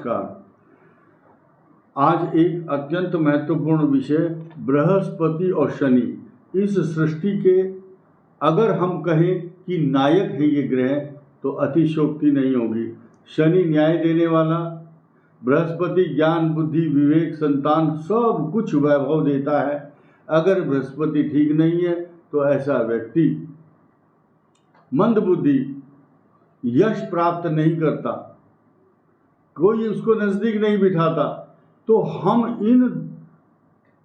नमस्कार। आज एक अत्यंत महत्वपूर्ण विषय बृहस्पति और शनि। इस सृष्टि के अगर हम कहें कि नायक है ये ग्रह तो अतिशयोक्ति नहीं होगी। शनि न्याय देने वाला, बृहस्पति ज्ञान, बुद्धि, विवेक, संतान, सब कुछ वैभव देता है। अगर बृहस्पति ठीक नहीं है तो ऐसा व्यक्ति मंदबुद्धि, यश प्राप्त नहीं करता, कोई उसको नजदीक नहीं बिठाता। तो हम इन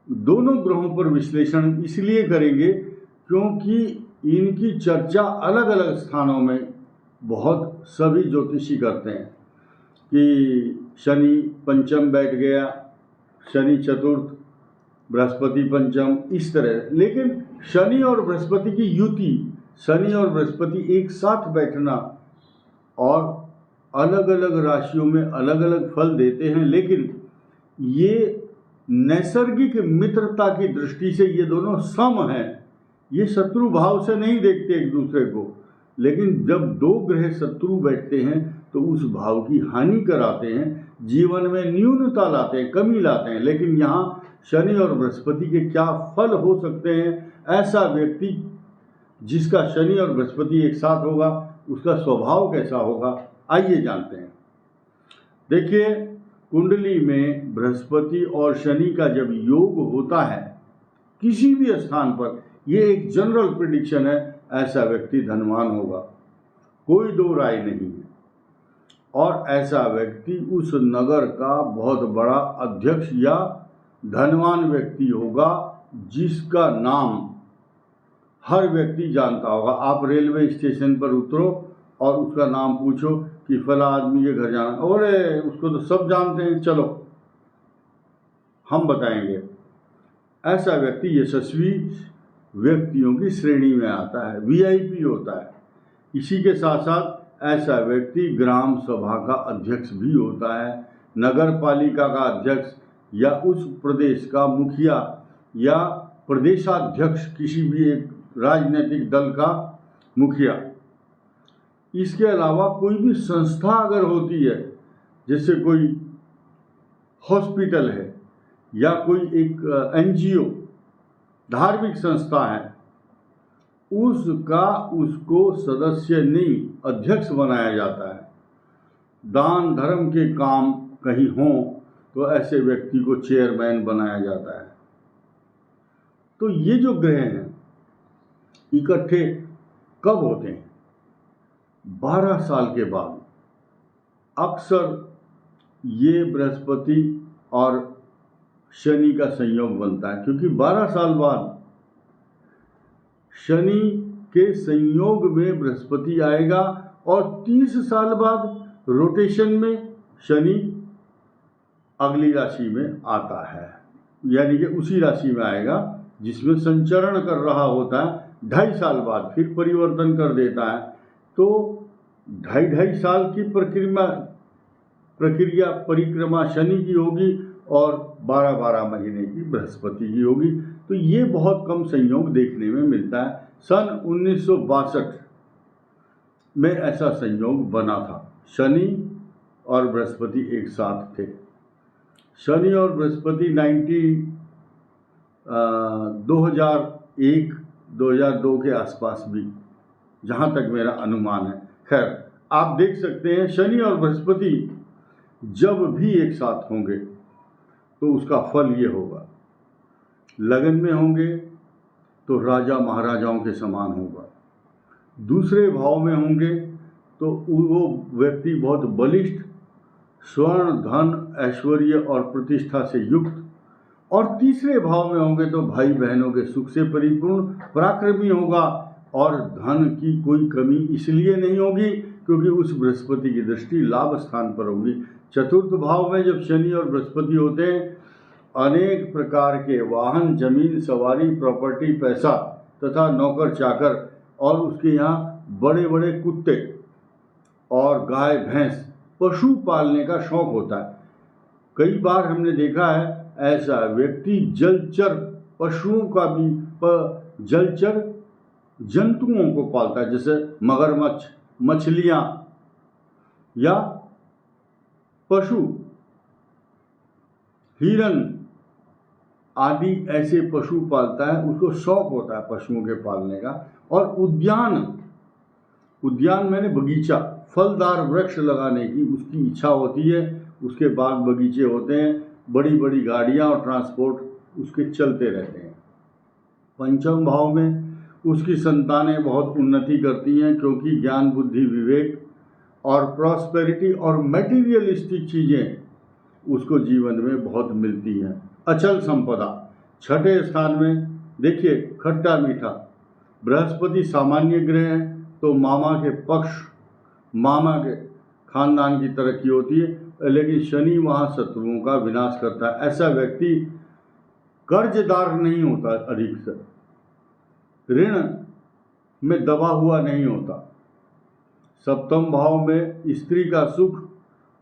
दोनों ग्रहों पर विश्लेषण इसलिए करेंगे क्योंकि इनकी चर्चा अलग अलग स्थानों में बहुत सभी ज्योतिषी करते हैं कि शनि पंचम बैठ गया, शनि चतुर्थ, बृहस्पति पंचम, इस तरह। लेकिन शनि और बृहस्पति की युति, शनि और बृहस्पति एक साथ बैठना और अलग अलग राशियों में अलग अलग फल देते हैं, लेकिन ये नैसर्गिक मित्रता की दृष्टि से ये दोनों सम हैं। ये शत्रु भाव से नहीं देखते एक दूसरे को, लेकिन जब दो ग्रह शत्रु बैठते हैं तो उस भाव की हानि कराते हैं, जीवन में न्यूनता लाते हैं, कमी लाते हैं। लेकिन यहाँ शनि और बृहस्पति के क्या फल हो सकते हैं, ऐसा व्यक्ति जिसका शनि और बृहस्पति एक साथ होगा उसका स्वभाव कैसा होगा, आइए जानते हैं। देखिए, कुंडली में बृहस्पति और शनि का जब योग होता है किसी भी स्थान पर, ये एक जनरल प्रेडिक्शन है, ऐसा व्यक्ति धनवान होगा, कोई दो राय नहीं है। और ऐसा व्यक्ति उस नगर का बहुत बड़ा अध्यक्ष या धनवान व्यक्ति होगा जिसका नाम हर व्यक्ति जानता होगा। आप रेलवे स्टेशन पर उतरो और उसका नाम पूछो कि फला आदमी के घर जाना, अरे उसको तो सब जानते हैं, चलो हम बताएंगे। ऐसा व्यक्ति यशस्वी व्यक्तियों की श्रेणी में आता है, वीआईपी होता है। इसी के साथ साथ ऐसा व्यक्ति ग्राम सभा का अध्यक्ष भी होता है, नगर पालिका का अध्यक्ष या उस प्रदेश का मुखिया या प्रदेशाध्यक्ष, किसी भी एक राजनीतिक दल का मुखिया। इसके अलावा कोई भी संस्था अगर होती है, जैसे कोई हॉस्पिटल है या कोई एक एनजीओ, धार्मिक संस्था है, उसको सदस्य नहीं अध्यक्ष बनाया जाता है। दान धर्म के काम कहीं हों तो ऐसे व्यक्ति को चेयरमैन बनाया जाता है। तो ये जो ग्रह हैं इकट्ठे कब होते हैं? 12 साल के बाद अक्सर ये बृहस्पति और शनि का संयोग बनता है, क्योंकि 12 साल बाद शनि के संयोग में बृहस्पति आएगा और 30 साल बाद रोटेशन में शनि अगली राशि में आता है, यानी कि उसी राशि में आएगा जिसमें संचरण कर रहा होता है। 2.5 साल बाद फिर परिवर्तन कर देता है। तो 2.5 साल की परिक्रमा शनि की होगी और 12 महीने की बृहस्पति की होगी। तो ये बहुत कम संयोग देखने में मिलता है। सन 1962 में ऐसा संयोग बना था, शनि और बृहस्पति एक साथ थे। शनि और बृहस्पति 2001-2002 के आसपास भी, जहाँ तक मेरा अनुमान है। खैर, आप देख सकते हैं शनि और बृहस्पति जब भी एक साथ होंगे तो उसका फल ये होगा। लगन में होंगे तो राजा महाराजाओं के समान होगा, दूसरे भाव में होंगे तो वो व्यक्ति बहुत बलिष्ठ, स्वर्ण, धन, ऐश्वर्य और प्रतिष्ठा से युक्त, और तीसरे भाव में होंगे तो भाई बहनों के सुख से परिपूर्ण, पराक्रमी होगा और धन की कोई कमी इसलिए नहीं होगी क्योंकि उस बृहस्पति की दृष्टि लाभ स्थान पर होगी। चतुर्थ भाव में जब शनि और बृहस्पति होते हैं, अनेक प्रकार के वाहन, जमीन, सवारी, प्रॉपर्टी, पैसा तथा नौकर चाकर और उसके यहाँ बड़े बड़े कुत्ते और गाय भैंस, पशु पालने का शौक होता है। कई बार हमने देखा है ऐसा व्यक्ति जलचर पशुओं का भी, जलचर जंतुओं को पालता है, जैसे मगरमच्छ, मछलियाँ या पशु हिरन आदि ऐसे पशु पालता है, उसको शौक होता है पशुओं के पालने का। और उद्यान मैंने बगीचा, फलदार वृक्ष लगाने की उसकी इच्छा होती है, उसके बाग बगीचे होते हैं, बड़ी बड़ी गाड़ियाँ और ट्रांसपोर्ट उसके चलते रहते हैं। पंचम भाव में उसकी संतानें बहुत उन्नति करती हैं, क्योंकि ज्ञान बुद्धि विवेक और प्रॉस्पेरिटी और मटेरियलिस्टिक चीज़ें उसको जीवन में बहुत मिलती हैं। अचल संपदा छठे स्थान में देखिए, खट्टा मीठा। बृहस्पति सामान्य ग्रह है, तो मामा के पक्ष, मामा के खानदान की तरक्की होती है, लेकिन शनि वहाँ शत्रुओं का विनाश करता है। ऐसा व्यक्ति कर्जदार नहीं होता, अधिक से ऋण में दबा हुआ नहीं होता। सप्तम भाव में स्त्री का सुख,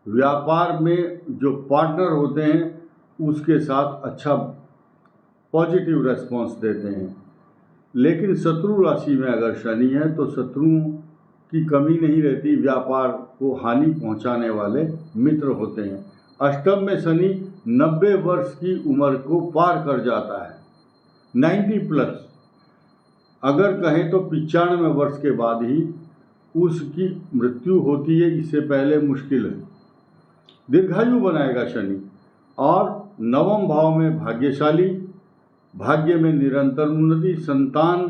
व्यापार में जो पार्टनर होते हैं उसके साथ अच्छा पॉजिटिव रेस्पॉन्स देते हैं। लेकिन शत्रु राशि में अगर शनि है तो शत्रुओं की कमी नहीं रहती, व्यापार को हानि पहुंचाने वाले मित्र होते हैं। अष्टम में शनि 90 वर्ष की उम्र को पार कर जाता है, 90 प्लस, अगर कहें तो 95 वर्ष के बाद ही उसकी मृत्यु होती है, इससे पहले मुश्किल है। दीर्घायु बनाएगा शनि। और नवम भाव में भाग्यशाली, भाग्य में निरंतर उन्नति, संतान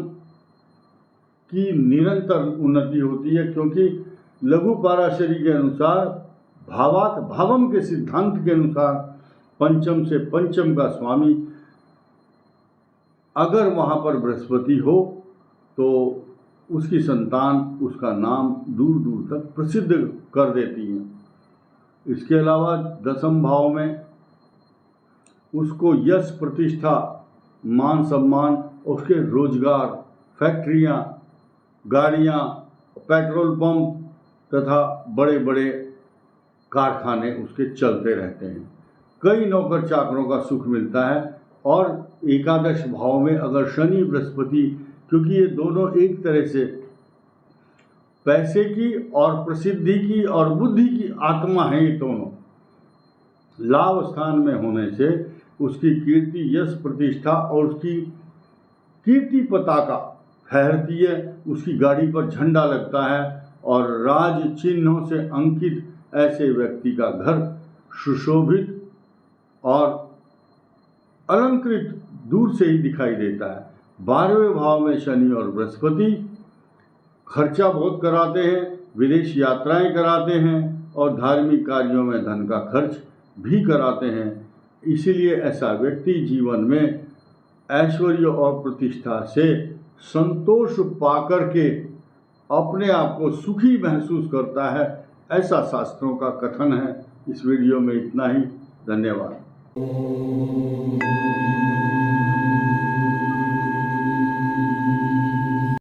की निरंतर उन्नति होती है, क्योंकि लघु पाराशरी के अनुसार भावात भावम के सिद्धांत के अनुसार पंचम से पंचम का स्वामी अगर वहाँ पर बृहस्पति हो तो उसकी संतान उसका नाम दूर दूर तक प्रसिद्ध कर देती है। इसके अलावा दसम भाव में उसको यश प्रतिष्ठा मान सम्मान, उसके रोजगार, फैक्ट्रियाँ, गाड़ियाँ, पेट्रोल पंप तथा बड़े बड़े कारखाने उसके चलते रहते हैं। कई नौकर चाकरों का सुख मिलता है। और एकादश भाव में अगर शनि बृहस्पति, क्योंकि ये दोनों एक तरह से पैसे की और प्रसिद्धि की और बुद्धि की आत्मा है, ये दोनों लाभ स्थान में होने से उसकी कीर्ति, यश, प्रतिष्ठा और उसकी कीर्ति पताका फहरती है, उसकी गाड़ी पर झंडा लगता है और राज चिन्हों से अंकित ऐसे व्यक्ति का घर सुशोभित और अलंकृत दूर से ही दिखाई देता है। 12वें भाव में शनि और बृहस्पति खर्चा बहुत कराते हैं, विदेश यात्राएं कराते हैं और धार्मिक कार्यों में धन का खर्च भी कराते हैं। इसीलिए ऐसा व्यक्ति जीवन में ऐश्वर्य और प्रतिष्ठा से संतोष पाकर के अपने आप को सुखी महसूस करता है, ऐसा शास्त्रों का कथन है। इस वीडियो में इतना ही। धन्यवाद।